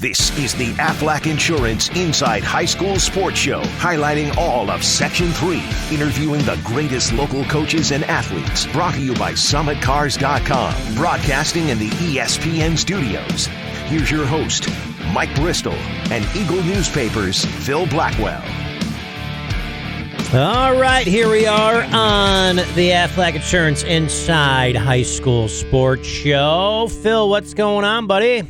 This is the Aflac Insurance Inside High School Sports Show, highlighting all of Section 3, interviewing the greatest local coaches and athletes. Brought to you by SummitCars.com, broadcasting in the ESPN studios. Here's your host, Mike Bristol, and Eagle Newspapers' Phil Blackwell. All right, here we are on the Aflac Insurance Inside High School Sports Show. Phil, what's going on, buddy?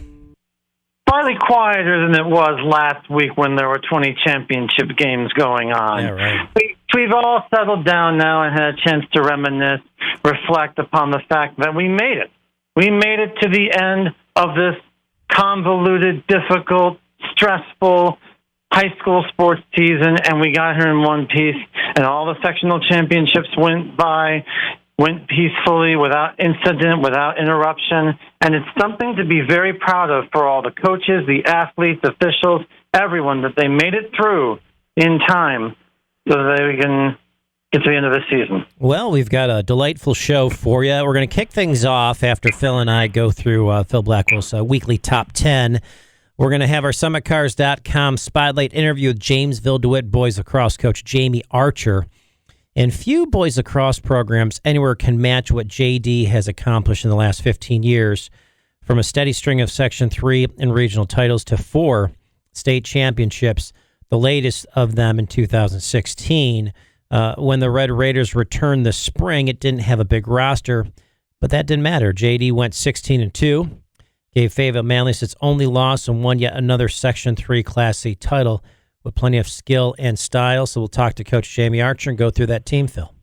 Slightly quieter than it was last week when there were 20 championship games going on. Yeah, right. We've all settled down now and had a chance to reminisce, reflect upon the fact that we made it. We made it to the end of this convoluted, difficult, stressful high school sports season, and we got here in one piece, and all the sectional championships went peacefully, without incident, without interruption, and it's something to be very proud of for all the coaches, the athletes, officials, everyone, that they made it through in time so that we can get to the end of the season. Well, we've got a delightful show for you. We're going to kick things off after Phil and I go through Phil Blackwell's weekly top 10. We're going to have our SummitCars.com spotlight interview with Jamesville-DeWitt boys lacrosse coach Jamie Archer. And few boys lacrosse programs anywhere can match what JD has accomplished in the last 15 years, from a steady string of Section 3 and regional titles to 4 state championships, the latest of them in 2016. When the Red Raiders returned this spring, it didn't have a big roster, but that didn't matter. JD went 16-2. Gave Fayetteville Manlius its only loss and won yet another Section 3 Class C title with plenty of skill and style. So we'll talk to Coach Jamie Archer and go through that team, Phil.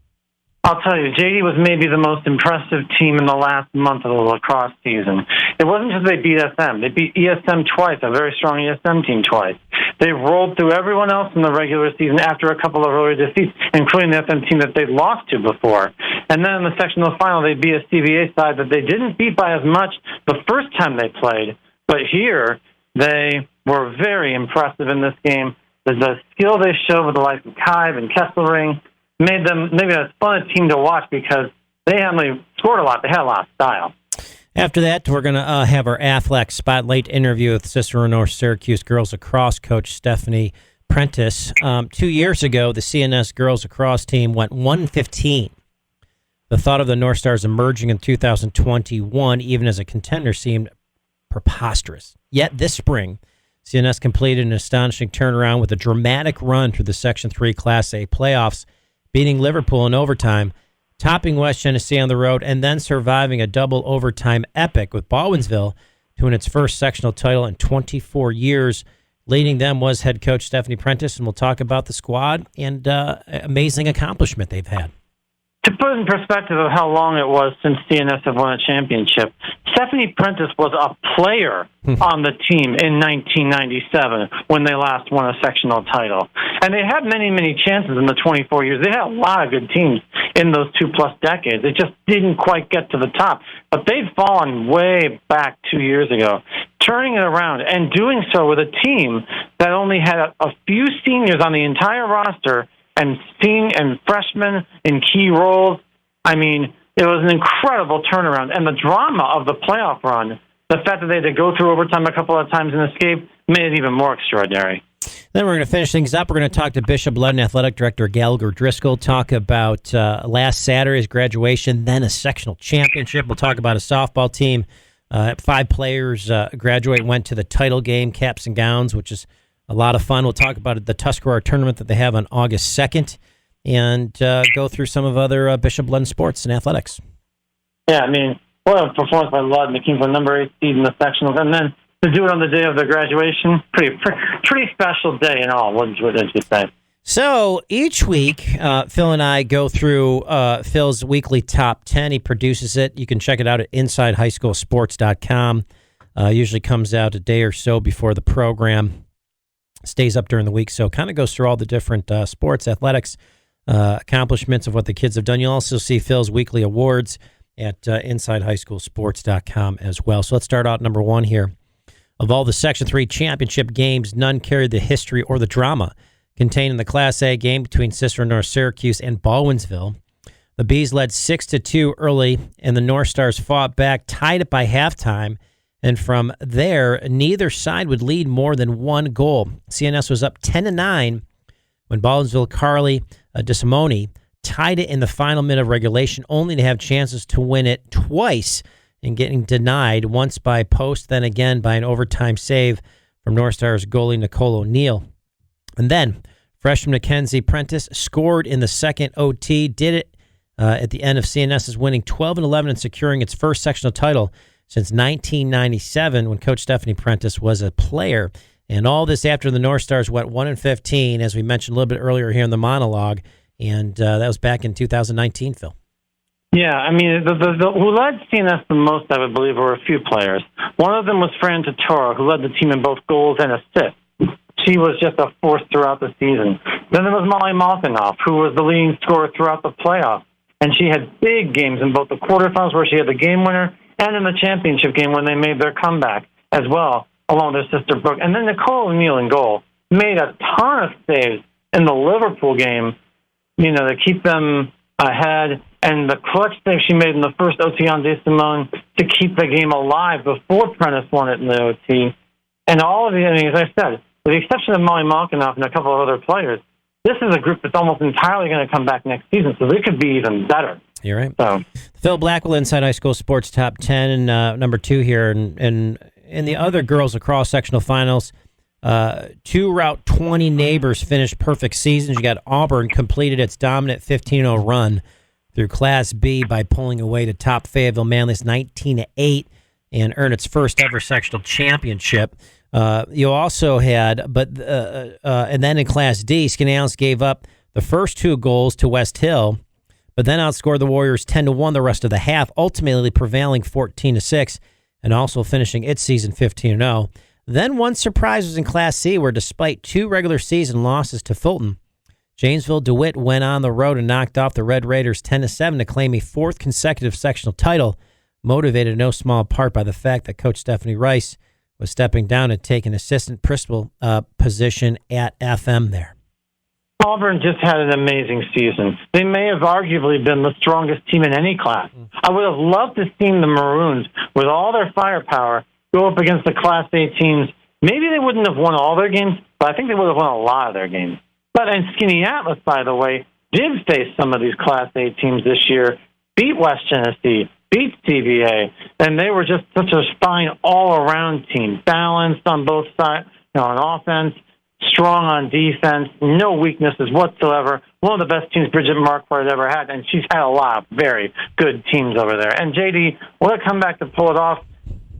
I'll tell you, JD was maybe the most impressive team in the last month of the lacrosse season. It wasn't just they beat SM. They beat ESM twice, a very strong ESM team twice. They rolled through everyone else in the regular season after a couple of early defeats, including the SM team that they'd lost to before. And then in the sectional final, they beat a CVA side that they didn't beat by as much the first time they played. But here, they were very impressive in this game. The skill they showed with the likes of Kive and Kesselring made them maybe a fun team to watch because they only scored a lot. They had a lot of style. After that, we're going to have our Aflac Spotlight interview with Cicero North Syracuse girls lacrosse coach Stephanie Prentice. 2 years ago, the CNS girls lacrosse team went 1-15. The thought of the North Stars emerging in 2021, even as a contender, seemed preposterous. Yet this spring, CNS completed an astonishing turnaround with a dramatic run through the Section 3 Class A playoffs, beating Liverpool in overtime, topping West Genesee on the road, and then surviving a double overtime epic with Baldwinsville to win its first sectional title in 24 years. Leading them was head coach Stephanie Prentice, and we'll talk about the squad and amazing accomplishment they've had. To put in perspective of how long it was since CNS have won a championship, Stephanie Prentice was a player on the team in 1997 when they last won a sectional title. And they had many, many chances in the 24 years. They had a lot of good teams in those 2+ decades. They just didn't quite get to the top. But they'd fallen way back 2 years ago, turning it around and doing so with a team that only had a few seniors on the entire roster and freshmen in key roles. I mean, it was an incredible turnaround. And the drama of the playoff run, the fact that they had to go through overtime a couple of times and escape, made it even more extraordinary. Then we're going to finish things up. We're going to talk to Bishop Ludden Athletic Director Gallagher Driscoll, talk about last Saturday's graduation, then a sectional championship. We'll talk about a softball team. 5 players graduate, went to the title game, caps and gowns, which is a lot of fun. We'll talk about the Tuscarora tournament that they have on August 2nd and go through some of other Bishop Ludden sports and athletics. Yeah, I mean, what a performance by Ludden. They came from number 8 seed in the sectionals. And then to do it on the day of their graduation, pretty special day in all, wouldn't you say? So each week, Phil and I go through Phil's weekly top 10. He produces it. You can check it out at InsideHighSchoolSports.com. Usually comes out a day or so before the program. Stays up during the week, so kind of goes through all the different sports, athletics, accomplishments of what the kids have done. You'll also see Phil's weekly awards at InsideHighSchoolSports.com as well. So let's start out number 1 here. Of all the Section 3 championship games, none carried the history or the drama contained in the Class A game between Cicero North Syracuse and Baldwinsville. The Bees led 6-2 early, and the North Stars fought back, tied it by halftime, And from there, neither side would lead more than one goal. CNS was up 10-9 when Baldwinsville Carly DeSimone tied it in the final minute of regulation, only to have chances to win it twice and getting denied, once by post, then again by an overtime save from North Stars goalie Nicole O'Neill. And then freshman Mackenzie Prentice scored in the second OT, did it at the end of CNS's winning 12-11 and securing its first sectional title since 1997, when Coach Stephanie Prentice was a player. And all this after the North Stars went 1-15, as we mentioned a little bit earlier here in the monologue, and that was back in 2019, Phil. Yeah, I mean, who led CNS the most, I would believe, were a few players. One of them was Fran Totoro, who led the team in both goals and assists. She was just a force throughout the season. Then there was Molly Malkinoff, who was the leading scorer throughout the playoffs. And she had big games in both the quarterfinals, where she had the game winner, and in the championship game when they made their comeback as well, along with their sister Brooke. And then Nicole O'Neill in goal made a ton of saves in the Liverpool game, to keep them ahead. And the clutch save she made in the first OT on DeSimone to keep the game alive before Prentice won it in the OT. And all of the, as I said, with the exception of Molly Malkinoff and a couple of other players, this is a group that's almost entirely going to come back next season, so they could be even better. You're right. So, Phil, Blackwell Inside High School Sports Top 10, and number 2 here. And in the other girls across sectional finals, 2 Route 20 neighbors finished perfect seasons. You got Auburn completed its dominant 15-0 run through Class B by pulling away to top Fayetteville Manly's 19-8 and earn its first ever sectional championship. You also had, and then in Class D, Skaneateles gave up the first 2 goals to West Hill, but then outscored the Warriors 10-1 the rest of the half, ultimately prevailing 14-6 and also finishing its season 15-0. Then one surprise was in Class C, where despite 2 regular season losses to Fulton, Jamesville-DeWitt went on the road and knocked off the Red Raiders 10-7 to claim a 4th consecutive sectional title, motivated in no small part by the fact that Coach Stephanie Rice was stepping down and taking assistant principal position at FM there. Auburn just had an amazing season. They may have arguably been the strongest team in any class. I would have loved to have seen the Maroons, with all their firepower, go up against the Class A teams. Maybe they wouldn't have won all their games, but I think they would have won a lot of their games. But in Skaneateles, by the way, did face some of these Class A teams this year, beat West Genesee, beat TVA, and they were just such a fine all-around team, balanced on both sides, on offense, strong on defense, no weaknesses whatsoever. One of the best teams Bridget Marquardt ever had, and she's had a lot of very good teams over there. And JD, what a comeback to pull it off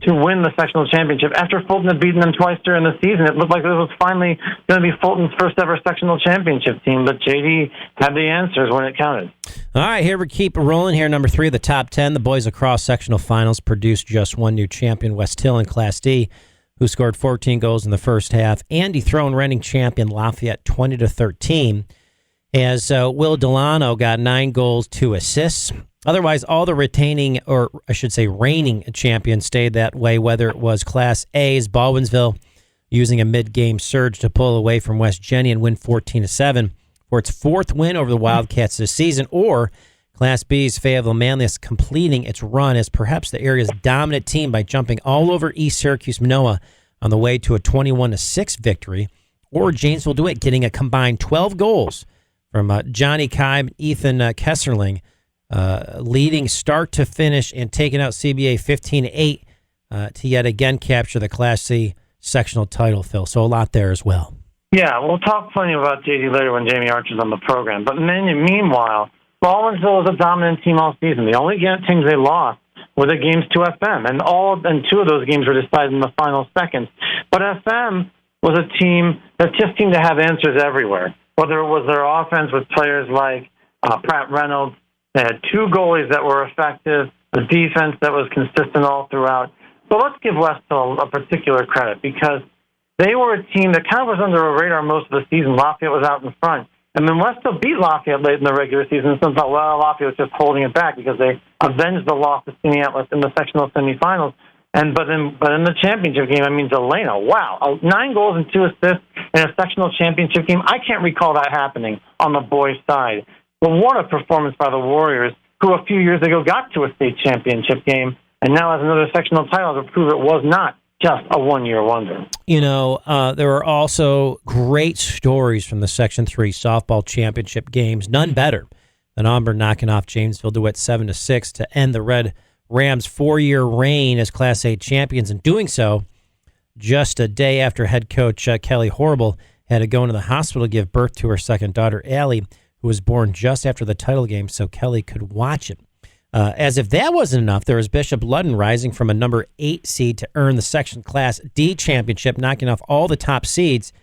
to win the sectional championship. After Fulton had beaten them twice during the season, it looked like this was finally going to be Fulton's first ever sectional championship team, but JD had the answers when it counted. All right, here we keep rolling here. Number 3 of the top 10, the boys across sectional finals produced just one new champion, West Hill in Class D, who scored 14 goals in the first half, and dethroned reigning champion Lafayette 20-13, as Will Delano got 9 goals, 2 assists. Otherwise, all the reigning champions stayed that way, whether it was Class A's Baldwinsville using a mid-game surge to pull away from West Jenny and win 14-7 for its 4th win over the Wildcats this season, or Class B's Fayetteville Manly completing its run as perhaps the area's dominant team by jumping all over East Syracuse Manoa on the way to a 21-6 victory, or Jamesville-DeWitt getting a combined 12 goals from Johnny Kibe, Ethan Kesserling, leading start to finish and taking out CBA 15-8 to yet again capture the Class C sectional title, Phil. So a lot there as well. Yeah, we'll talk plenty about JD later when Jamie Archer's on the program. But meanwhile, Baldwinsville was a dominant team all season. The only teams they lost were the games to FM, and 2 of those games were decided in the final seconds. But FM was a team that just seemed to have answers everywhere, whether it was their offense with players like Pratt Reynolds. They had 2 goalies that were effective, a defense that was consistent all throughout. So let's give West Hill a particular credit, because they were a team that kind of was under the radar most of the season. Lafayette was out in front. And then West Hill beat Lafayette late in the regular season, and some thought, well, Lafayette was just holding it back because they avenged the loss to Skaneateles in the sectional semifinals. But in the championship game, Delano, wow, 9 goals and 2 assists in a sectional championship game. I can't recall that happening on the boys' side. But what a performance by the Warriors, who a few years ago got to a state championship game and now has another sectional title to prove it was not just a one-year wonder. There were also great stories from the Section 3 softball championship games, none better than Auburn knocking off Jamesville-DeWitt 7-6 to end the Red Rams' 4-year reign as Class A champions, and doing so just a day after head coach Kelly Horrible had to go into the hospital to give birth to her second daughter, Allie, who was born just after the title game so Kelly could watch it. As if that wasn't enough, there was Bishop Ludden rising from a number 8 seed to earn the Section Class D championship, knocking off all the top seeds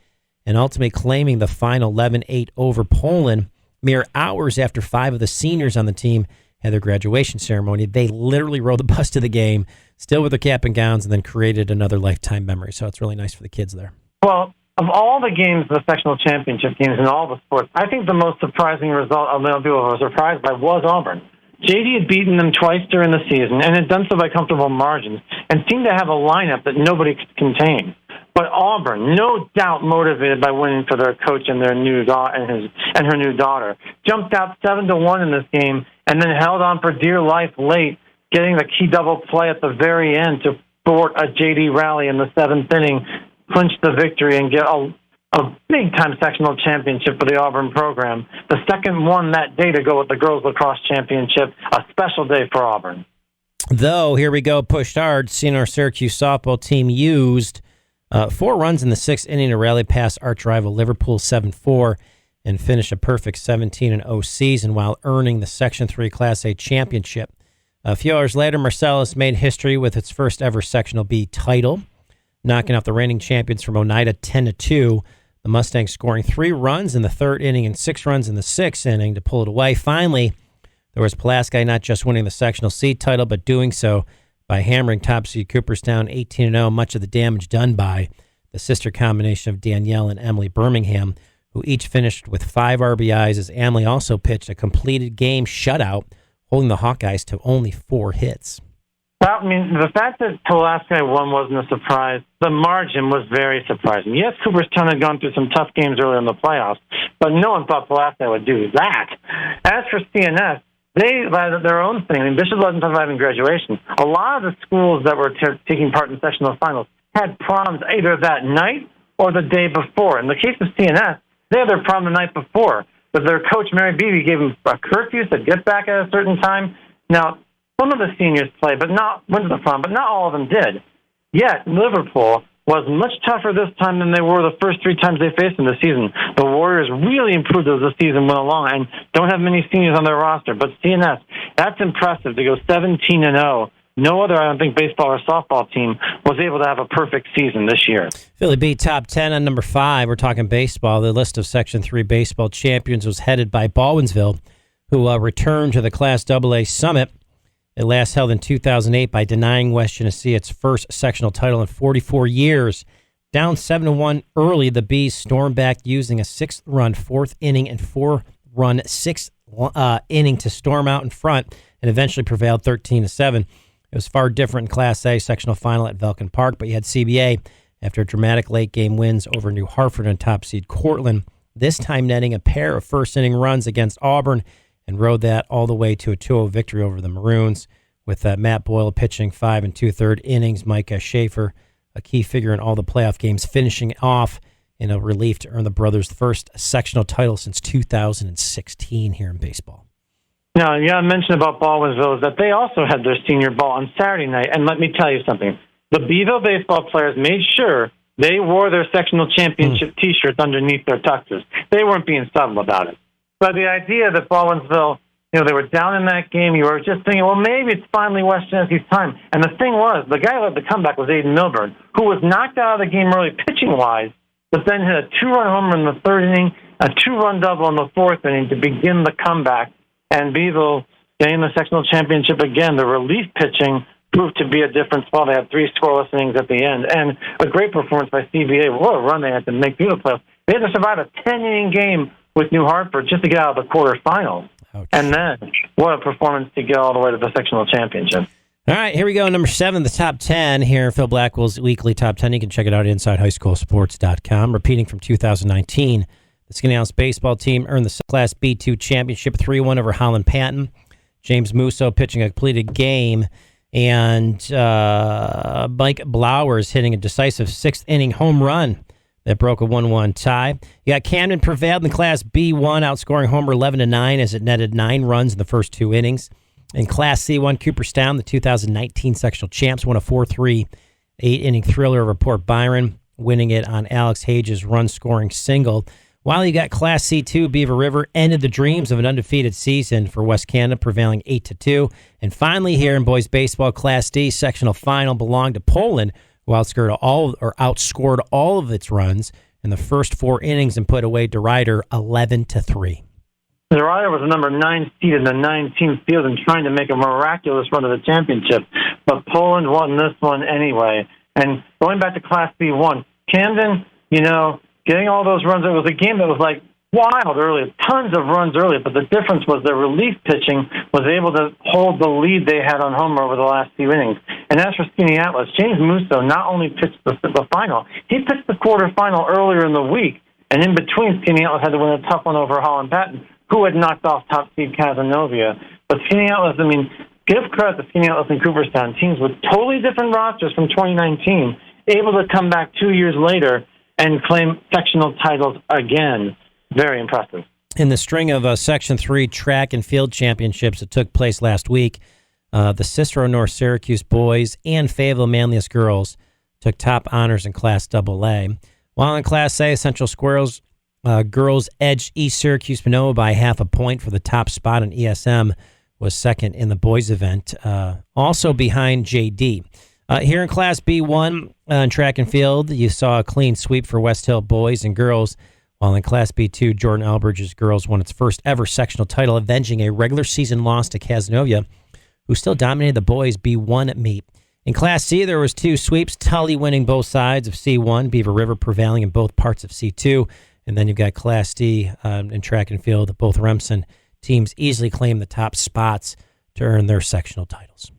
and ultimately claiming the final 11-8 over Poland. Mere hours after 5 of the seniors on the team had their graduation ceremony, they literally rode the bus to the game, still with their cap and gowns, and then created another lifetime memory. So it's really nice for the kids there. Well, of all the games, the sectional championship games in all the sports, I think the most surprising result a lot of people were surprised by was Auburn. JD had beaten them twice during the season and had done so by comfortable margins and seemed to have a lineup that nobody could contain. But Auburn, no doubt motivated by winning for their coach and their new and her new daughter, jumped out 7-1 in this game and then held on for dear life late, getting the key double play at the very end to thwart a JD rally in the 7th inning, clinch the victory, and get a big-time sectional championship for the Auburn program. The second one that day to go with the girls lacrosse championship, a special day for Auburn. Though, here we go, pushed hard, seeing our Syracuse softball team used 4 runs in the 6th inning to rally past arch rival Liverpool 7-4 and finish a perfect 17-0 season while earning the Section 3 Class A championship. A few hours later, Marcellus made history with its first ever Sectional B title, knocking off the reigning champions from Oneida 10-2. The Mustangs scoring 3 runs in the 3rd inning and 6 runs in the 6th inning to pull it away. Finally, there was Pulaski not just winning the Sectional C title, but doing so by hammering top seed Cooperstown 18-0, much of the damage done by the sister combination of Danielle and Emily Birmingham, who each finished with 5 RBIs, as Emily also pitched a completed game shutout, holding the Hawkeyes to only 4 hits. Well, I mean, the fact that Pulaski won wasn't a surprise. The margin was very surprising. Yes, Cooperstown had gone through some tough games earlier in the playoffs, but no one thought Pulaski would do that. As for CNS, they had their own thing. I mean, Bishop wasn't talking about having graduation. A lot of the schools that were taking part in sectional finals had proms either that night or the day before. In the case of CNS, they had their prom the night before, but their coach, Mary Beebe, gave them a curfew, said get back at a certain time. Now, some of the seniors played, went to the prom, but not all of them did. Yet, Liverpool was much tougher this time than they were the first 3 times they faced in the season. The Warriors really improved as the season went along and don't have many seniors on their roster. But CNS, that's impressive to go 17-0. No other, I don't think, baseball or softball team was able to have a perfect season this year. Philly beat top 10 on number 5. We're talking baseball. The list of Section 3 baseball champions was headed by Baldwinsville, who returned to the Class AA Summit. It last held in 2008 by denying West Genesee its first sectional title in 44 years. Down 7-1 early, the Bees stormed back using a 6-run 4th inning and 4-run 6th inning to storm out in front and eventually prevailed 13-7. It was far different in Class A sectional final at Velkin Park, but you had CBA after dramatic late-game wins over New Hartford and top seed Cortland, this time netting a pair of first-inning runs against Auburn, and rode that all the way to a 2-0 victory over the Maroons, with Matt Boyle pitching 5 2/3 innings. Micah Schaefer, a key figure in all the playoff games, finishing off in a relief to earn the brothers' first sectional title since 2016 here in baseball. Now, I mentioned about Baldwinsville is that they also had their senior ball on Saturday night, and let me tell you something. The Beeville baseball players made sure they wore their sectional championship T-shirts underneath their tuxes. They weren't being subtle about it. But the idea that Baldwinsville, they were down in that game, you were just thinking, well, maybe it's finally West Genesee's time. And the thing was, the guy who led the comeback was Aiden Milburn, who was knocked out of the game early pitching-wise, but then hit a 2-run home run in the 3rd inning, a 2-run double in the 4th inning to begin the comeback. And Beeville gained the sectional championship again. The relief pitching proved to be a difference. Well, they had 3 scoreless innings at the end. And a great performance by CBA. What a run they had to make through the playoffs. They had to survive a 10-inning game with New Hartford just to get out of the quarterfinals. Ouch. And then, what a performance to get all the way to the sectional championship. All right, here we go. Number 7, the top 10 here. Phil Blackwell's weekly top 10. You can check it out at InsideHighSchoolSports.com. Repeating from 2019, the Skinny baseball team earned the Class B2 championship 3-1 over Holland Patton. James Musso pitching a completed game And Mike Blowers hitting a decisive sixth-inning home run that broke a 1-1 tie. You got Camden prevailed in Class B1, outscoring Homer 11-9 as it netted 9 runs in the first 2 innings. In Class C1, Cooperstown, the 2019 sectional champs, won a 4-3 8-inning thriller over Port Byron, winning it on Alex Hage's run-scoring single. While you got Class C2, Beaver River ended the dreams of an undefeated season for West Canada, prevailing 8-2. And finally, here in boys baseball, Class D sectional final belonged to Poland, who outscored all of its runs in the first 4 innings and put away DeRuyter 11-3. DeRuyter was the number 9 seed in the 9-team field and trying to make a miraculous run to the championship, but Poland won this one anyway. And going back to Class B1, Camden, getting all those runs, it was a game that was like wild early, tons of runs early, but the difference was their relief pitching was able to hold the lead they had on Homer over the last 2 innings. And as for Skinny Atlas, James Musso not only pitched the final, he pitched the quarterfinal earlier in the week, and in between, Skinny Atlas had to win a tough one over Holland Patton, who had knocked off top seed Cazenovia. But Skinny Atlas, give credit to Skinny Atlas and Cooperstown, teams with totally different rosters from 2019, able to come back 2 years later and claim sectional titles again. Very impressive. In the string of Section 3 track and field championships that took place last week, the Cicero North Syracuse boys and Fayetteville Manlius girls took top honors in Class AA. While in Class A, Central Squirrels girls edged East Syracuse Manoa by half a point for the top spot, and ESM was second in the boys event, also behind JD. Here in Class B1 in track and field, you saw a clean sweep for West Hill boys and girls, while in Class B2, Jordan Elbridge's girls won its first ever sectional title, avenging a regular season loss to Cazenovia, who still dominated the boys' B1 meet. In Class C, there was 2 sweeps, Tully winning both sides of C1, Beaver River prevailing in both parts of C2, and then you've got Class D in track and field. Both Remsen teams easily claim the top spots to earn their sectional titles.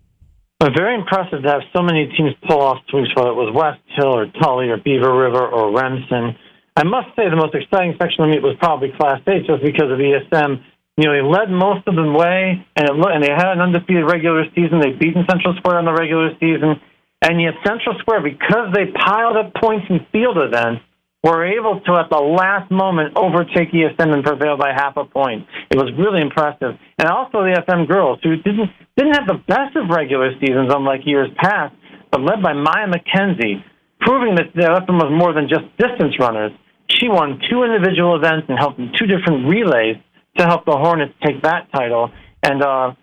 Very impressive to have so many teams pull off sweeps, whether it was West Hill or Tully or Beaver River or Remsen. I must say the most exciting sectional meet was probably Class A, just because of ESM. They led most of the way, and they had an undefeated regular season. They'd beaten Central Square in the regular season, and yet Central Square, because they piled up points in field events, were able to, at the last moment, overtake ESM and prevail by half a point. It was really impressive. And also the SM girls, who didn't have the best of regular seasons, unlike years past, but led by Maya McKenzie, proving that the SM was more than just distance runners. She won 2 individual events and helped in 2 different relays to help the Hornets take that title. And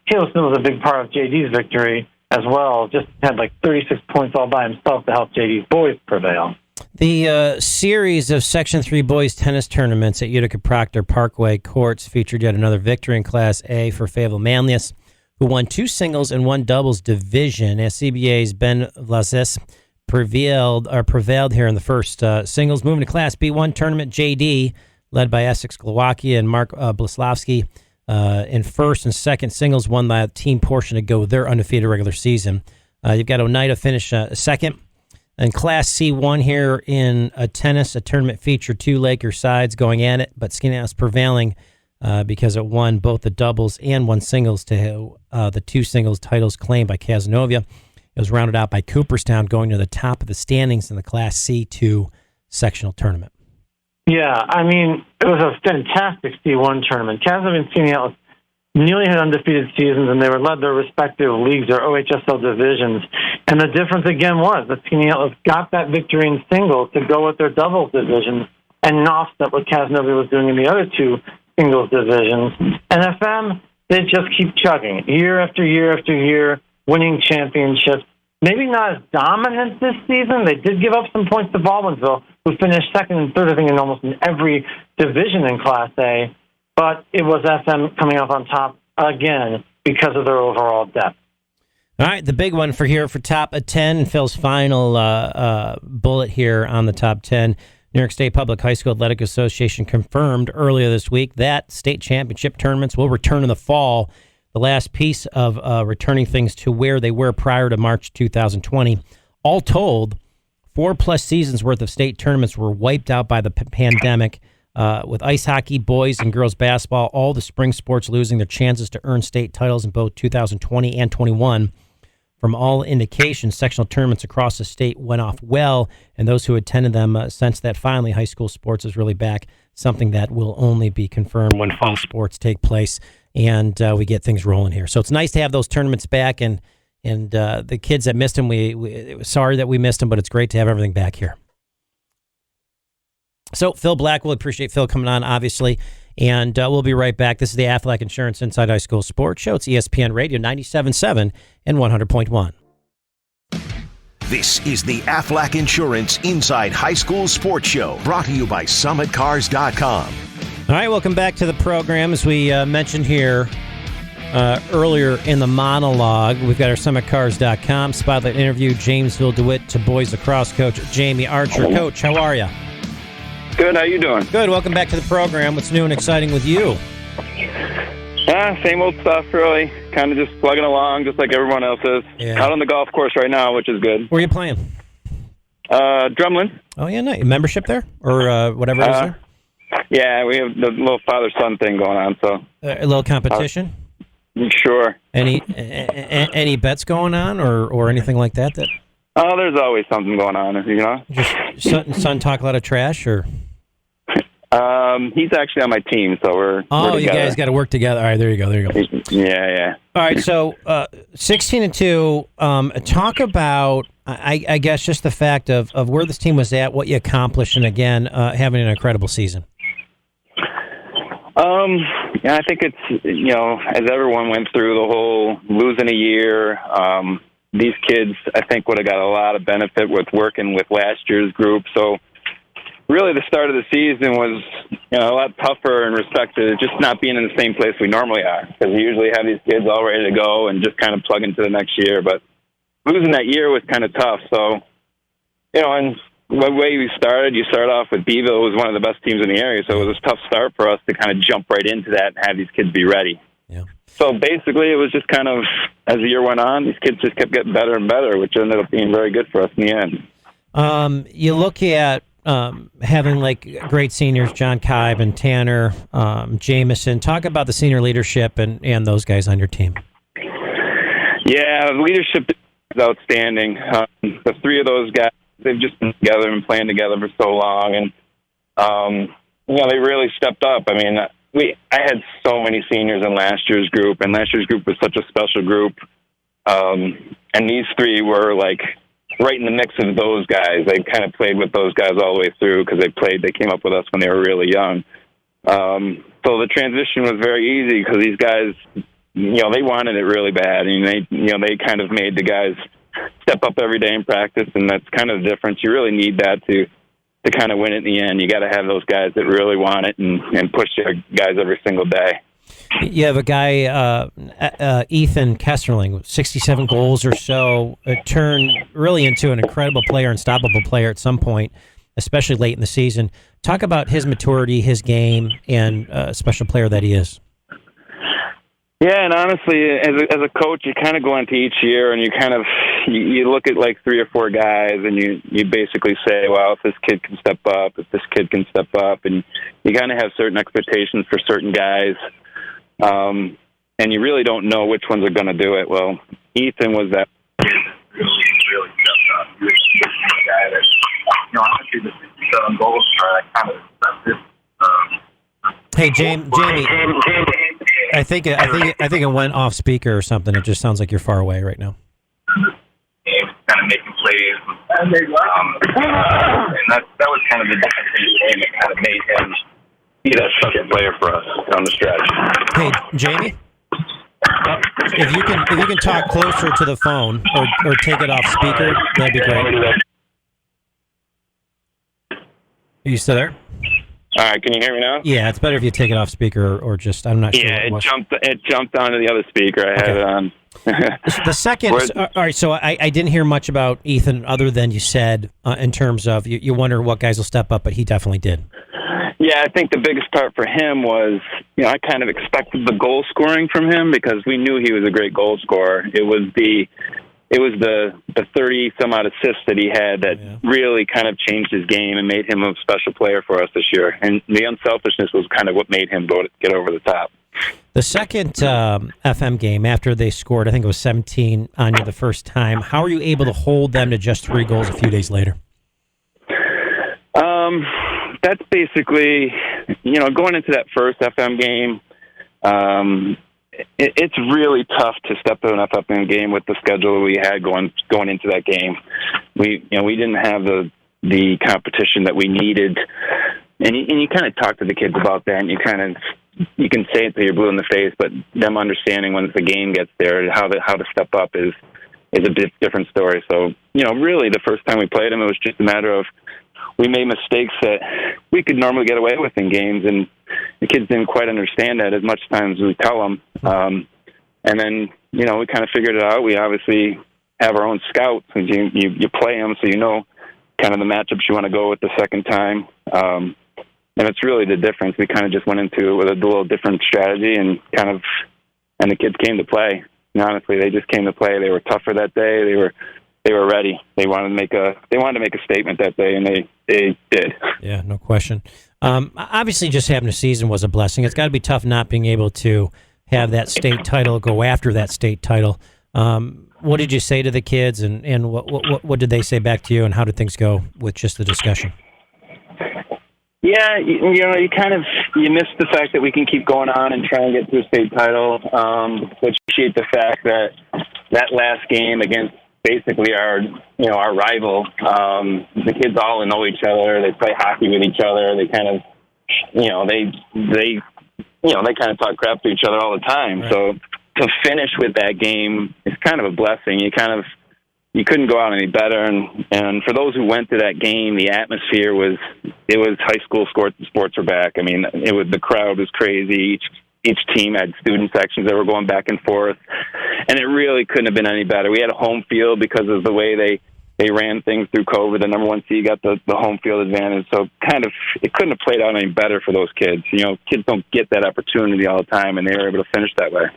Caleb Smith was a big part of JD's victory as well. Just had like 36 points all by himself to help JD's boys prevail. The series of Section 3 boys tennis tournaments at Utica Proctor Parkway courts featured yet another victory in Class A for Fayetteville Manlius, who won 2 singles and 1 doubles division, as CBA's Ben Vlasis prevailed here in the first singles. Moving to Class B1 tournament, JD, led by Essex Glowakia and Mark Blislavsky, in first and second singles, won by a team portion to go their undefeated regular season. You've got Oneida finish second. In Class C1 here in tennis, a tournament featured 2 Laker sides going at it, but Skinny Atlas prevailing because it won both the doubles and 1 singles to the 2 singles titles claimed by Cazenovia. It was rounded out by Cooperstown going to the top of the standings in the Class C2 sectional tournament. Yeah, it was a fantastic C1 tournament. Cazenovia and Skinny Atlas nearly had undefeated seasons, and they were led their respective leagues or OHSL divisions. And the difference again was that Skinny Atlas got that victory in singles to go with their doubles divisions and offset what Cazenovia was doing in the other 2 singles divisions. And FM, they just keep chugging year after year after year, winning championships. Maybe not as dominant this season. They did give up some points to Baldwinsville, who finished second and third, I think, in almost in every division in Class A. But it was SM coming up on top again because of their overall depth. All right, the big one for top 10, Phil's final bullet here on the top 10. New York State Public High School Athletic Association confirmed earlier this week that state championship tournaments will return in the fall, the last piece of returning things to where they were prior to March 2020. All told, 4+ seasons worth of state tournaments were wiped out by the pandemic, with ice hockey, boys and girls basketball, all the spring sports losing their chances to earn state titles in both 2020 and 21. From all indications, sectional tournaments across the state went off well, and those who attended them sensed that finally high school sports is really back, something that will only be confirmed when fall sports take place and we get things rolling here. So it's nice to have those tournaments back, and the kids that missed them, we sorry that we missed them, but it's great to have everything back here. So Phil Blackwell, appreciate Phil coming on, obviously, and we'll be right back. This is the Aflac Insurance Inside High School Sports Show. It's ESPN Radio 97.7 and 100.1. This is the Aflac Insurance Inside High School Sports Show, brought to you by SummitCars.com. All right, welcome back to the program. As we mentioned here earlier in the monologue, we've got our SummitCars.com spotlight interview. Jamesville-DeWitt to boys lacrosse coach Jamie Archer. Coach, how are you? Good. How you doing? Good. Welcome back to the program. What's new and exciting with you? Same old stuff, really. Kind of just plugging along, just like everyone else is. Yeah. Out on the golf course right now, which is good. Where are you playing? Drumlin. Oh, yeah, nice. Membership there? Or whatever it is there? Yeah, we have the little father-son thing going on, so. A little competition? Sure. Any bets going on or anything like that? Oh, there's always something going on, you know? Just son talk a lot of trash, or? He's actually on my team, so we're you guys got to work together. All right, there you go. Yeah. All right, so 16-2. Talk about, I guess, just the fact of where this team was at, what you accomplished, and again, having an incredible season. Yeah, I think it's, as everyone went through the whole losing a year, these kids, I think, would have got a lot of benefit with working with last year's group. So really the start of the season was, a lot tougher in respect to just not being in the same place we normally are, because we usually have these kids all ready to go and just kind of plug into the next year. But losing that year was kind of tough. So, and the way we started, you start off with Beeville, was one of the best teams in the area, so it was a tough start for us to kind of jump right into that and have these kids be ready. Yeah. So basically, it was just kind of, as the year went on, these kids just kept getting better and better, which ended up being very good for us in the end. You look at having like great seniors, John Kibe and Tanner, Jameson. Talk about the senior leadership and those guys on your team. Yeah, the leadership is outstanding. The three of those guys, they've just been together and playing together for so long, and they really stepped up. I mean, I had so many seniors in last year's group, and last year's group was such a special group. And these three were like right in the mix of those guys. They kind of played with those guys all the way through because they came up with us when they were really young. So the transition was very easy because these guys, they wanted it really bad, and they kind of made the guys step up every day in practice, and that's kind of the difference. You really need that to kind of win it in the end. You got to have those guys that really want it and push their guys every single day. You have a guy, Ethan Kesserling, 67 goals or so, turned really into an incredible player, unstoppable player at some point, especially late in the season. Talk about his maturity, his game, and special player that he is. Yeah, and honestly, as a coach, you kind of go into each year and you look at like 3 or 4 guys, and you basically say, well, if this kid can step up, if this kid can step up, and you kind of have certain expectations for certain guys, and you really don't know which ones are going to do it. Well, Ethan was that really stepped up. He was a guy that, honestly, the 67 goals are kind of expensive. Hey, Jamie. I think it went off speaker or something. It just sounds like you're far away right now. Kind of making plays, and that was kind of the difference in his game that kind of made him be that special player for us on the stretch. Hey, Jamie, if you can talk closer to the phone or take it off speaker, that'd be great. Are you still there? All right, can you hear me now? Yeah, it's better if you take it off speaker or just, I'm not sure. Yeah, it jumped onto the other speaker. I had it on. The second, all right, so I didn't hear much about Ethan other than you said in terms of you wonder what guys will step up, but he definitely did. Yeah, I think the biggest part for him was, I kind of expected the goal scoring from him because we knew he was a great goal scorer. It was the it was the 30 some odd assists that he had that really kind of changed his game and made him a special player for us this year. And the unselfishness was kind of what made him get over the top. The second FM game, after they scored, I think it was 17 on you the first time, how were you able to hold them to just 3 goals a few days later? That's basically, going into that first FM game, it's really tough to step in an FM game with the schedule we had going into that game. We didn't have the competition that we needed, and you kind of talk to the kids about that, and you can say it till you're blue in the face, but them understanding when the game gets there, how to step up is a different story. So, really the first time we played them, it was just a matter of we made mistakes that we could normally get away with in games, and the kids didn't quite understand that as much times as we tell them. And then, we kind of figured it out. We obviously have our own scouts, and you play them so kind of the matchups you want to go with the second time. And it's really the difference. We kind of just went into it with a little different strategy, and the kids came to play. And honestly, they just came to play. They were tougher that day. They were ready. They wanted to make a statement that day, and they did. Yeah, no question. Obviously, just having a season was a blessing. It's got to be tough not being able to have that state title, go after that state title. What did you say to the kids, and what did they say back to you, and how did things go with just the discussion? Yeah, you miss the fact that we can keep going on and try and get to a state title. Appreciate the fact that last game against basically our rival, the kids all know each other. They play hockey with each other. They kind of, they kind of talk crap to each other all the time. Right. So to finish with that game is kind of a blessing. You couldn't go out any better. And for those who went to that game, the atmosphere was high school sports were back. I mean, the crowd was crazy. Each team had student sections that were going back and forth, and it really couldn't have been any better. We had a home field because of the way they ran things through COVID. The number 1 seed got the home field advantage, so it couldn't have played out any better for those kids. Kids don't get that opportunity all the time, and they were able to finish that way.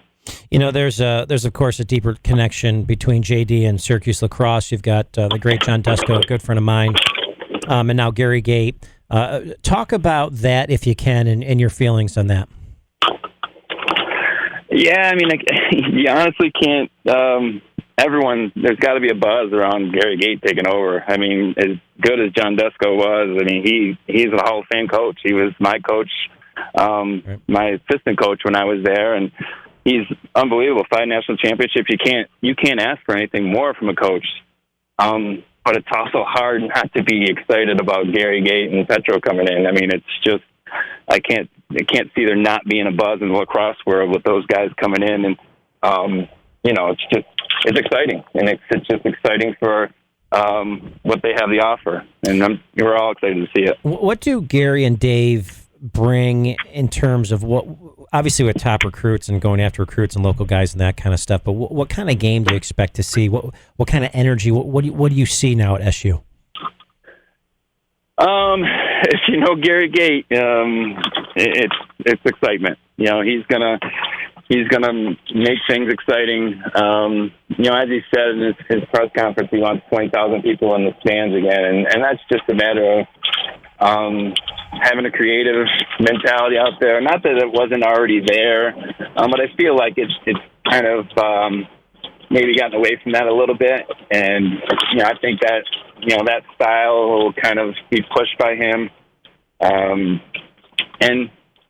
There's of course a deeper connection between JD and Syracuse lacrosse. You've got the great John Driscoll, a good friend of mine, and now Gary Gate. Talk about that if you can, and your feelings on that. Yeah, I mean, you honestly can't. There's got to be a buzz around Gary Gate taking over. I mean, as good as John Driscoll was, I mean, he's a Hall of Fame coach. He was my coach, my assistant coach when I was there, and he's unbelievable. 5 national championships. You can't ask for anything more from a coach. But it's also hard not to be excited about Gary Gate and Petro coming in. I mean, it's just I can't see there not being a buzz in the lacrosse world with those guys coming in, and it's exciting, and it's just exciting for what they have to offer, and we're all excited to see it. What do Gary and Dave bring in terms of what? Obviously, with top recruits and going after recruits and local guys and that kind of stuff, but what kind of game do you expect to see? What kind of energy? What do you see now at SU? If you know Gary Gate, it's excitement. He's gonna make things exciting. As he said in his press conference, he wants 20,000 people in the stands again, and that's just a matter of having a creative mentality out there. Not that it wasn't already there, but I feel like it's kind of maybe gotten away from that a little bit, and I think that that style will kind of be pushed by him, and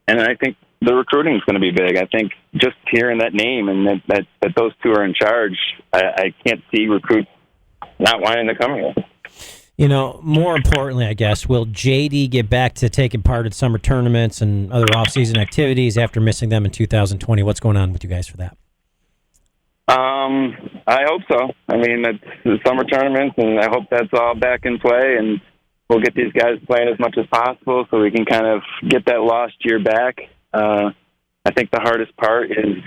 I think the recruiting is going to be big. I think just hearing that name and that those two are in charge, I can't see recruits not wanting to come here. More importantly, I guess, will JD get back to taking part in summer tournaments and other off-season activities after missing them in 2020? What's going on with you guys for that? I hope so. I mean, it's the summer tournaments, and I hope that's all back in play, and we'll get these guys playing as much as possible so we can kind of get that lost year back. I think the hardest part is,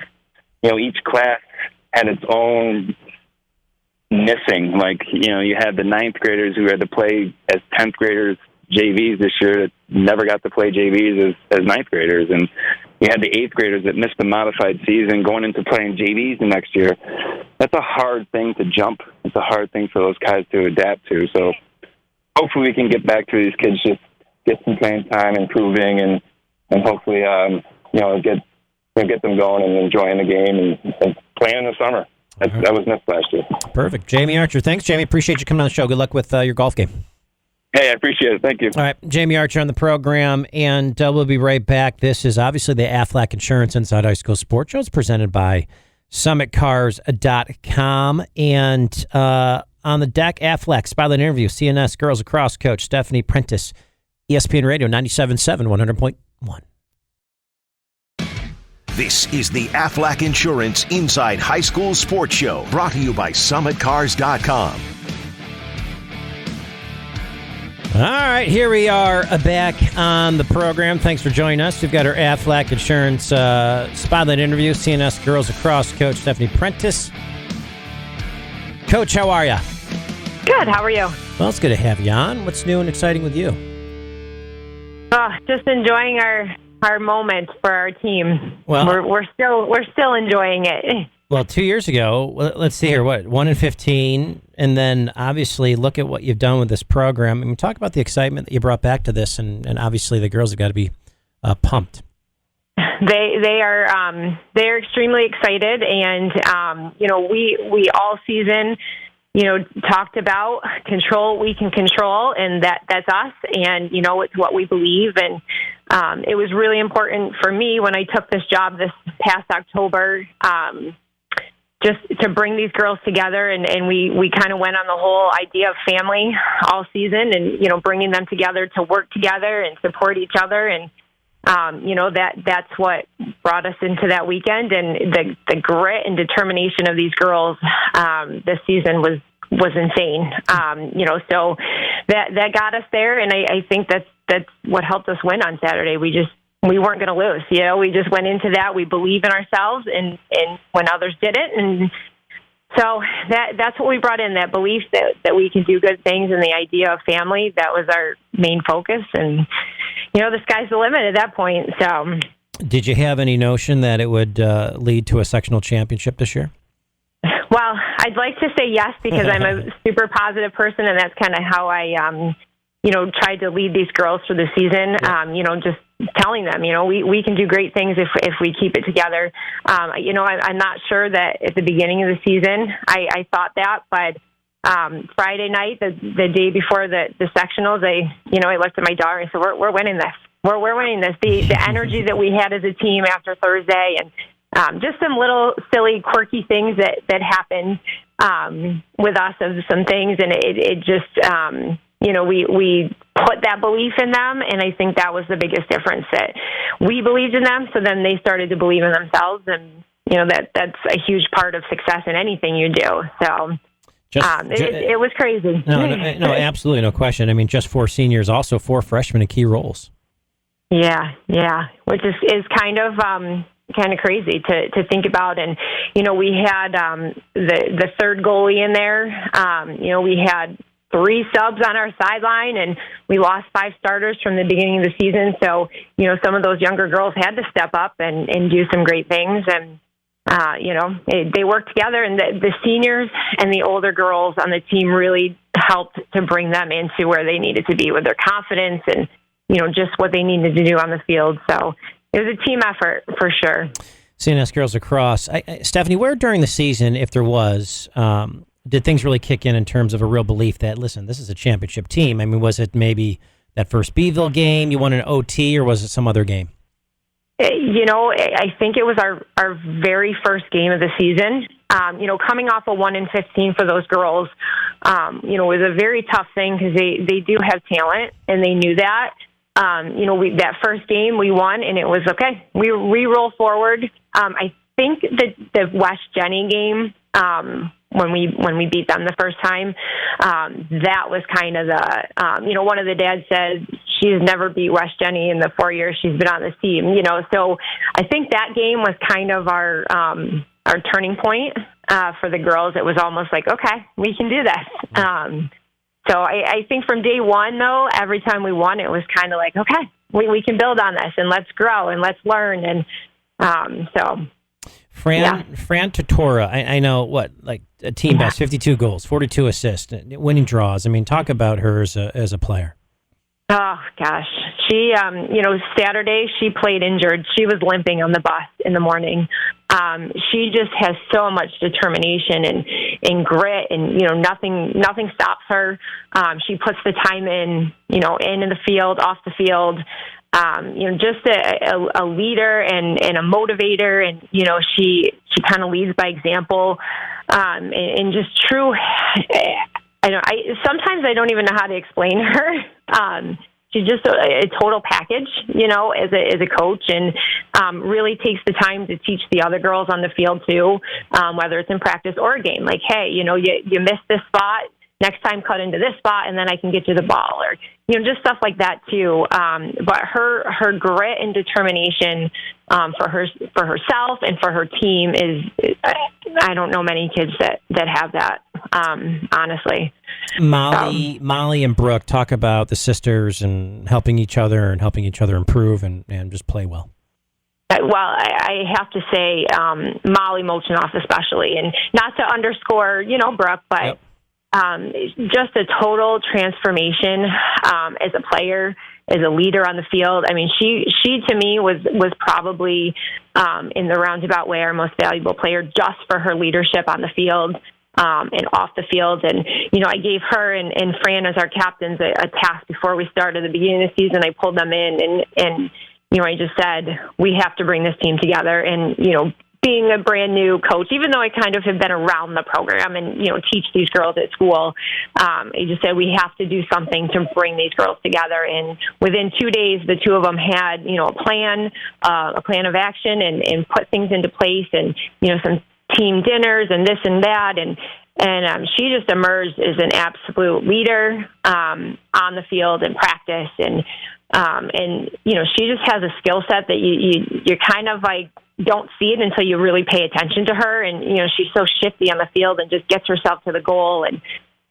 each class had its own missing. Like, you had the 9th graders who had to play as 10th graders JVs this year that never got to play JVs as 9th graders. And You had the 8th graders that missed the modified season going into playing JVs the next year. That's a hard thing to jump. It's a hard thing for those guys to adapt to. So hopefully we can get back to these kids, just get some playing time, improving, and hopefully get them going and enjoying the game and playing in the summer. That was missed last year. Perfect. Jamie Archer. Thanks, Jamie. Appreciate you coming on the show. Good luck with your golf game. Hey, I appreciate it. Thank you. All right. Jamie Archer on the program, and we'll be right back. This is obviously the Aflac Insurance Inside High School Sports Show. It's presented by SummitCars.com. And on the deck, Aflac Spotlight Interview, CNS Girls Lacrosse Coach Stephanie Prentice, ESPN Radio 97.7, 100.1. This is the Aflac Insurance Inside High School Sports Show, brought to you by SummitCars.com. All right, here we are back on the program. Thanks for joining us. We've got our Aflac Insurance Spotlight Interview, CNS Girls Lacrosse Coach Stephanie Prentice. Coach, how are you? Good. How are you? Well, it's good to have you on. What's new and exciting with you? Just enjoying our moment for our team. Well, we're still enjoying it. Well, 2 years ago, let's see here, 1-15, and then obviously look at what you've done with this program. I mean, talk about the excitement that you brought back to this, and obviously the girls have got to be pumped. They're extremely excited, and we all season talked about control what we can control, and that's us, and it's what we believe. And it was really important for me when I took this job this past October, just to bring these girls together, and we kind of went on the whole idea of family all season, and bringing them together to work together and support each other, and that's what brought us into that weekend, and the grit and determination of these girls this season was insane. So that got us there, and I think that's what helped us win on Saturday. We weren't going to lose. We just went into that. We believe in ourselves, and when others didn't, and so that's what we brought in, that belief that we can do good things, and the idea of family. That was our main focus, and the sky's the limit at that point. So, did you have any notion that it would lead to a sectional championship this year? Well, I'd like to say yes, because I'm a super positive person, and that's kind of how I tried to lead these girls through the season. Just telling them, we can do great things if we keep it together. I'm not sure that at the beginning of the season I thought that, but Friday night, the day before the sectionals, I looked at my daughter and said, "We're winning this. We're winning this." The energy that we had as a team after Thursday, and just some little silly, quirky things that happened with us, of some things, and it just. We put that belief in them, and I think that was the biggest difference, that we believed in them, so then they started to believe in themselves, and that's a huge part of success in anything you do. So it was crazy. No, absolutely, no question. I mean, just 4 seniors, also 4 freshmen in key roles. Yeah, which is kind of crazy to think about. And we had the third goalie in there. We had 3 subs on our sideline, and we lost 5 starters from the beginning of the season. So, some of those younger girls had to step up and do some great things. And, they worked together, and the seniors and the older girls on the team really helped to bring them into where they needed to be with their confidence and, just what they needed to do on the field. So it was a team effort for sure. CNS Girls Lacrosse. Stephanie, where during the season, if there was, did things really kick in terms of a real belief that, listen, this is a championship team? I mean, was it maybe that first Beeville game, you won an OT, or was it some other game? I think it was our very first game of the season. Coming off a 1-15 for those girls, was a very tough thing, because they do have talent, and they knew that. That first game we won, and it was okay. We roll forward. I think the West Jenny game, when we beat them the first time, that was kind of the, one of the dads said she's never beat West Jenny in the 4 years she's been on this team, so I think that game was kind of our turning point, for the girls. It was almost like, okay, we can do this. So I think from day one, though, every time we won, it was kind of like, okay, we can build on this, and let's grow and let's learn. And Fran Totora, I know like a team best, 52 goals, 42 assists, winning draws. I mean, talk about her as a player. Oh gosh, she Saturday she played injured. She was limping on the bus in the morning. She just has so much determination and grit, and nothing stops her. She puts the time in the field, off the field. Just a leader and a motivator, and she kind of leads by example, and just true. Sometimes I don't even know how to explain her. She's just a total package, as a coach, and really takes the time to teach the other girls on the field too, whether it's in practice or a game. Like, hey, you missed this spot. Next time, cut into this spot, and then I can get you the ball, or just stuff like that too. But her grit and determination for herself and for her team is I don't know many kids that have that. Honestly, Molly and Brooke talk about the sisters and helping each other improve and just play well. Well, I have to say Molly Molchanoff especially, and not to underscore Brooke, but. Yep. Just a total transformation as a player, as a leader on the field. I mean, she to me was probably in the roundabout way our most valuable player, just for her leadership on the field and off the field. And I gave her and Fran as our captains a task before we started at the beginning of the season. I pulled them in and I just said, we have to bring this team together. And being a brand new coach, even though I kind of have been around the program and, teach these girls at school, I just said we have to do something to bring these girls together. And within 2 days, the two of them had, a plan of action and put things into place, and, some team dinners and this and that. And she just emerged as an absolute leader on the field and practice. And she just has a skill set that you're kind of like, don't see it until you really pay attention to her. And, she's so shifty on the field and just gets herself to the goal. And,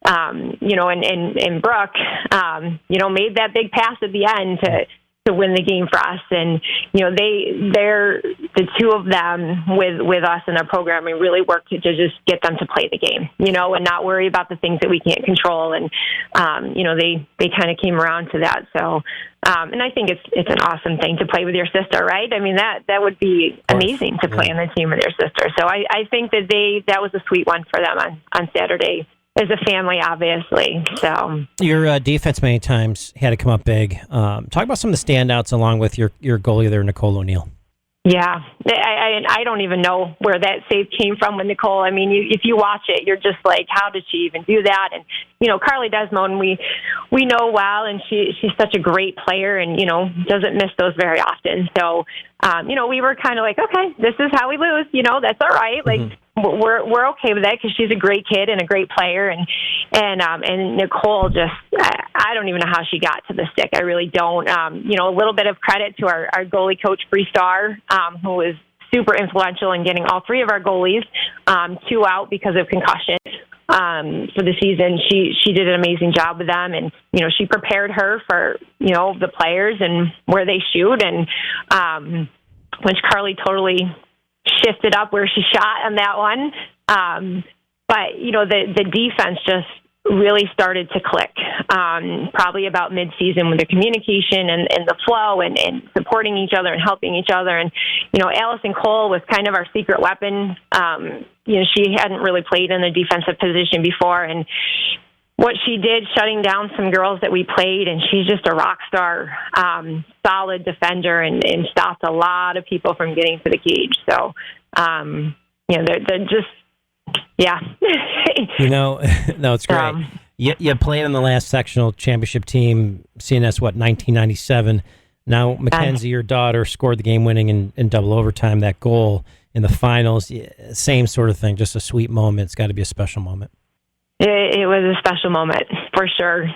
and Brooke, made that big pass at the end to win the game for us. And, they're the two of them with us in our program. We really work to just get them to play the game, and not worry about the things that we can't control. And, they kind of came around to that. So, and I think it's an awesome thing to play with your sister, right? I mean, that would be amazing to play on the team with your sister. So I think that was a sweet one for them on Saturday as a family, obviously. So your defense many times had to come up big. Talk about some of the standouts along with your goalie there, Nicole O'Neill. Yeah, I don't even know where that save came from with Nicole. I mean, if you watch it, you're just like, how did she even do that? And Carly Desmond, we know well, and she's such a great player, and doesn't miss those very often. So, we were kind of like, okay, this is how we lose. That's all right. Like. Mm-hmm. We're okay with that because she's a great kid and a great player, and Nicole just I don't even know how she got to the stick. I really don't. A little bit of credit to our goalie coach Bree Starr, who was super influential in getting all three of our goalies 2 out because of concussion for the season. She did an amazing job with them, and she prepared her for the players and where they shoot, and which Carly totally shifted up where she shot on that one. But, the defense just really started to click, probably about mid-season with the communication and the flow and supporting each other and helping each other. And, Allison Cole was kind of our secret weapon. She hadn't really played in the defensive position before, and what she did shutting down some girls that we played, and she's just a rock star, solid defender and stopped a lot of people from getting to the cage. So, they're just, yeah. No, it's great. You played on the last sectional championship team, CNS, 1997. Now, Mackenzie, your daughter, scored the game-winning in double overtime, that goal in the finals. Same sort of thing, just a sweet moment. It's got to be a special moment. It was a special moment for sure.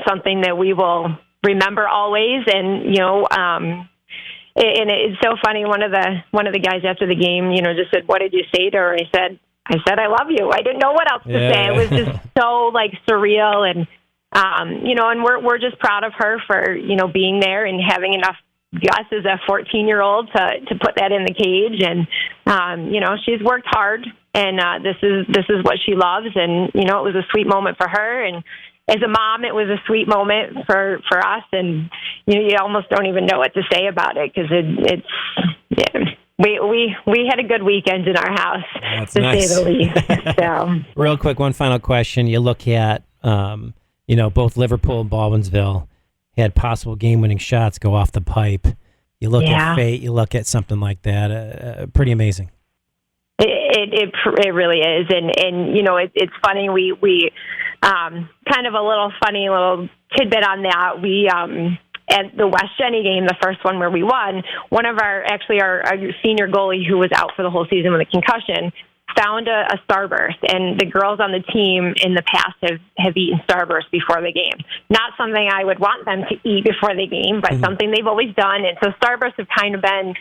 Something that we will remember always. And and it's so funny. One of the guys after the game, just said, "What did you say to her?" I said, "I love you." I didn't know what else to say. It was just so surreal, and And we're just proud of her for, being there and having enough guts as a 14-year-old to put that in the cage. And, she's worked hard, and this is what she loves. And, it was a sweet moment for her. And as a mom, it was a sweet moment for us. And, you almost don't even know what to say about it, because we had a good weekend in our house, That's to nice. say the least. So. Real quick, one final question. You look at, both Liverpool and Baldwinsville had possible game-winning shots go off the pipe. You look at fate, you look at something like that. Pretty amazing. It really is, and it's funny. We kind of a little funny little tidbit on that. We at the West Jenny game, the first one where we won, one of our senior goalie, who was out for the whole season with a concussion, found a Starburst, and the girls on the team in the past have eaten Starburst before the game. Not something I would want them to eat before the game, but something they've always done. And so Starbursts have kind of been,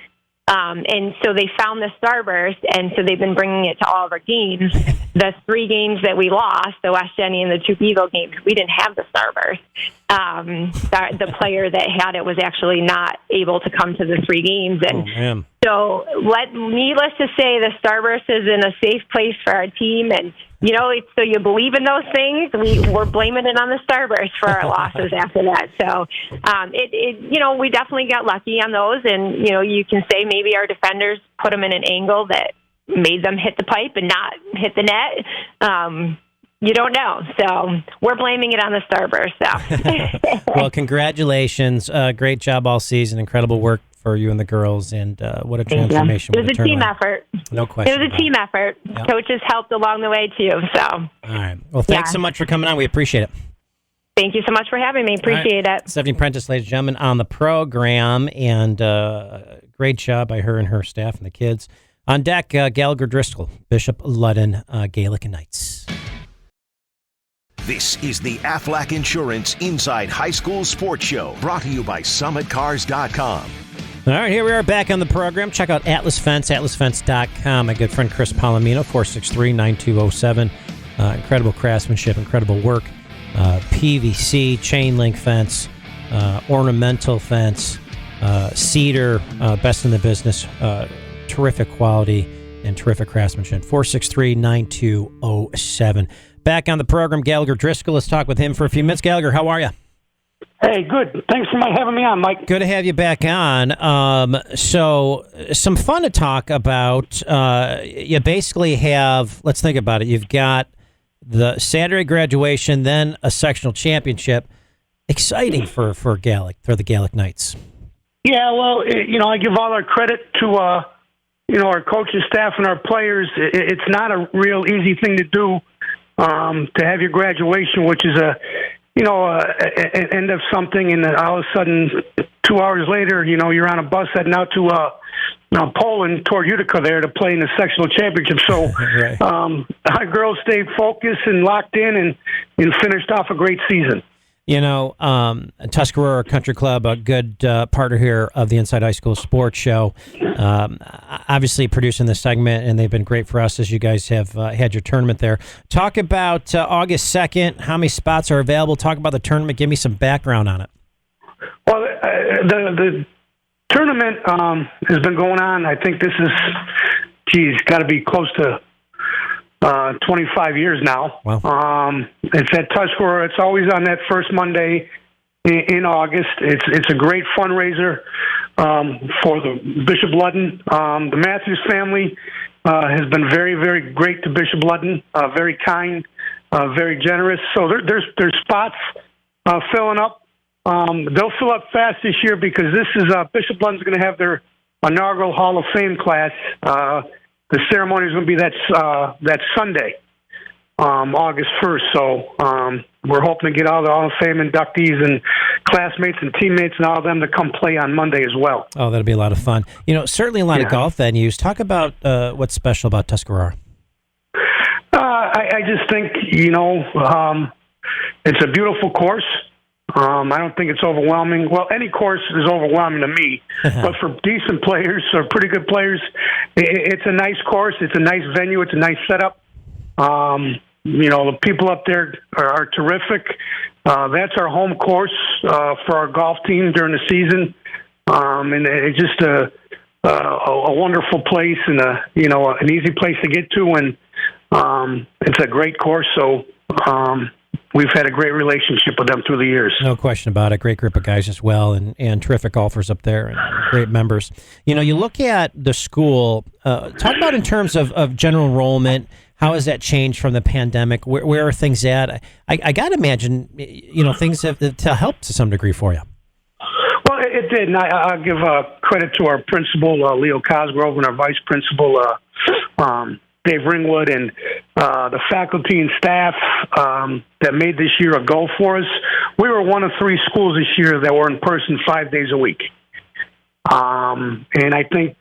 and so they found the Starburst, and so they've been bringing it to all of our games. The 3 games that we lost, the West Jenny and the 2 Beagle games, we didn't have the Starburst. The player that had it was actually not able to come to the 3 games. And so needless to say, the Starburst is in a safe place for our team. And, so you believe in those things. We're blaming it on the Starburst for our losses after that. So, we definitely got lucky on those. And, you can say maybe our defenders put them in an angle that made them hit the pipe and not hit the net. You don't know. So we're blaming it on the Starburst. So. Well, congratulations. Great job all season. Incredible work for you and the girls. And what a transformation. It was a team effort. No question. It was a team effort. Yep. Coaches helped along the way, too. So. All right. Well, thanks so much for coming on. We appreciate it. Thank you so much for having me. Appreciate it. Stephanie Prentice, ladies and gentlemen, on the program. And great job by her and her staff and the kids. On deck, Gallagher, Driscoll, Bishop, Ludden, Gaelic Knights. This is the Aflac Insurance Inside High School Sports Show, brought to you by SummitCars.com. All right, here we are back on the program. Check out Atlas Fence, atlasfence.com. My good friend Chris Palomino, 463-9207. Incredible craftsmanship, incredible work. PVC, chain link fence, ornamental fence, cedar, best in the business. Terrific quality and terrific craftsmanship. 463-9207. Back on the program, Gallagher Driscoll. Let's talk with him for a few minutes. Gallagher, how are you? Hey, good. Thanks for having me on, Mike. Good to have you back on. So some fun to talk about. You basically have, let's think about it. You've got the Saturday graduation, then a sectional championship. Exciting for the Gaelic Knights. Yeah, well, I give all our credit to our coaching staff and our players. It's not a real easy thing to do, to have your graduation, which is an end of something, and then all of a sudden, 2 hours later, you're on a bus heading out to Poland toward Utica there to play in the sectional championship. So right. Our girls stayed focused and locked in and finished off a great season. Tuscarora Country Club, a good partner here of the Inside High School Sports Show, obviously producing this segment, and they've been great for us as you guys have had your tournament there. Talk about August 2nd, how many spots are available. Talk about the tournament. Give me some background on it. Well, the tournament has been going on. I think this is, got to be close to 25 years now. Wow. It's at Tuscarora. It's always on that first Monday in August. It's a great fundraiser for the Bishop Ludden. The Matthews family has been very, very great to Bishop Ludden. Very kind, very generous. So there's spots filling up. They'll fill up fast this year because this is Bishop Ludden's going to have their inaugural Hall of Fame class. The ceremony is going to be that Sunday, August 1st. So we're hoping to get all the Hall of Fame inductees and classmates and teammates and all of them to come play on Monday as well. Oh, that'll be a lot of fun. Certainly a lot of golf venues. Talk about what's special about Tuscarora. I just think, it's a beautiful course. I don't think it's overwhelming. Well, any course is overwhelming to me, but for decent players or pretty good players, it's a nice course. It's a nice venue. It's a nice setup. The people up there are terrific. That's our home course for our golf team during the season, and it's just a wonderful place and an easy place to get to, and it's a great course. So we've had a great relationship with them through the years. No question about it. Great group of guys as well, and terrific golfers up there, and great members. You look at the school. Talk about in terms of general enrollment. How has that changed from the pandemic? Where are things at? I got to imagine, things have helped to some degree for you. Well, it did, and I'll give credit to our principal, Leo Cosgrove, and our vice principal, Dave Ringwood, and the faculty and staff that made this year a go for us. We were one of 3 schools this year that were in person 5 days a week. And I think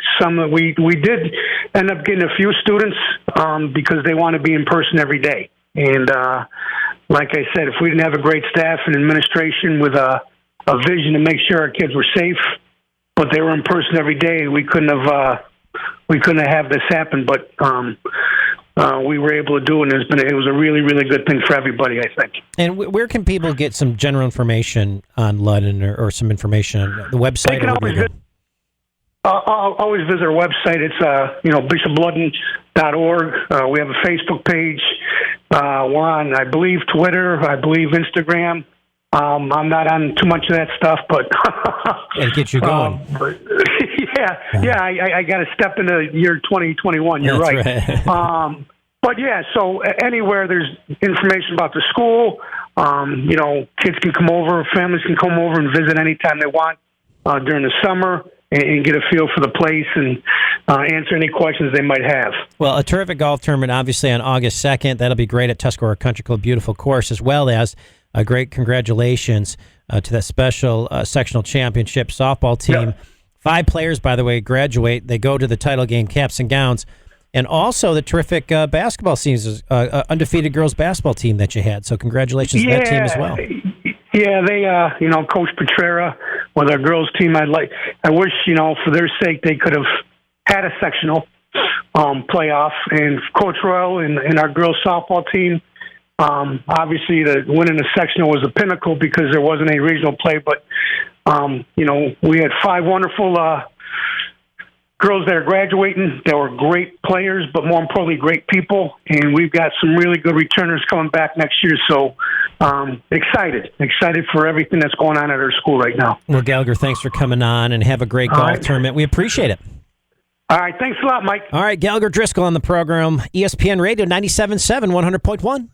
we did end up getting a few students because they want to be in person every day. And like I said, if we didn't have a great staff and administration with a vision to make sure our kids were safe, but they were in person every day, we couldn't have this happen. But we were able to do it, and it was a really, really good thing for everybody, I think. And where can people get some general information on Ludden or some information on the website? They can always visit our website. It's bishopludden.org. We have a Facebook page. We're on, I believe, Twitter. I believe Instagram. I'm not on too much of that stuff, but it gets you going. I got to step into year 2021. You're That's right. But yeah, so anywhere there's information about the school, kids can come over, families can come over and visit anytime they want during the summer and get a feel for the place and answer any questions they might have. Well, a terrific golf tournament, obviously, on August 2nd. That'll be great at Tuscarora Country Club. Beautiful course, as well as a great congratulations to that special sectional championship softball team. Yep. 5 players, by the way, graduate. They go to the title game, caps and gowns. And also the terrific basketball seasons, undefeated girls basketball team that you had. So congratulations to that team as well. Yeah, they, Coach Petrera with our girls team. I wish, for their sake, they could have had a sectional playoff. And Coach Royal and our girls softball team, obviously the winning the sectional was the pinnacle because there wasn't any regional play. But, we had 5 wonderful girls that are graduating that were great players, but more importantly, great people. And we've got some really good returners coming back next year. So excited for everything that's going on at our school right now. Well, Gallagher, thanks for coming on, and have a great golf tournament. We appreciate it. All right. Thanks a lot, Mike. All right. Gallagher Driscoll on the program. ESPN Radio 97.7, 100.1.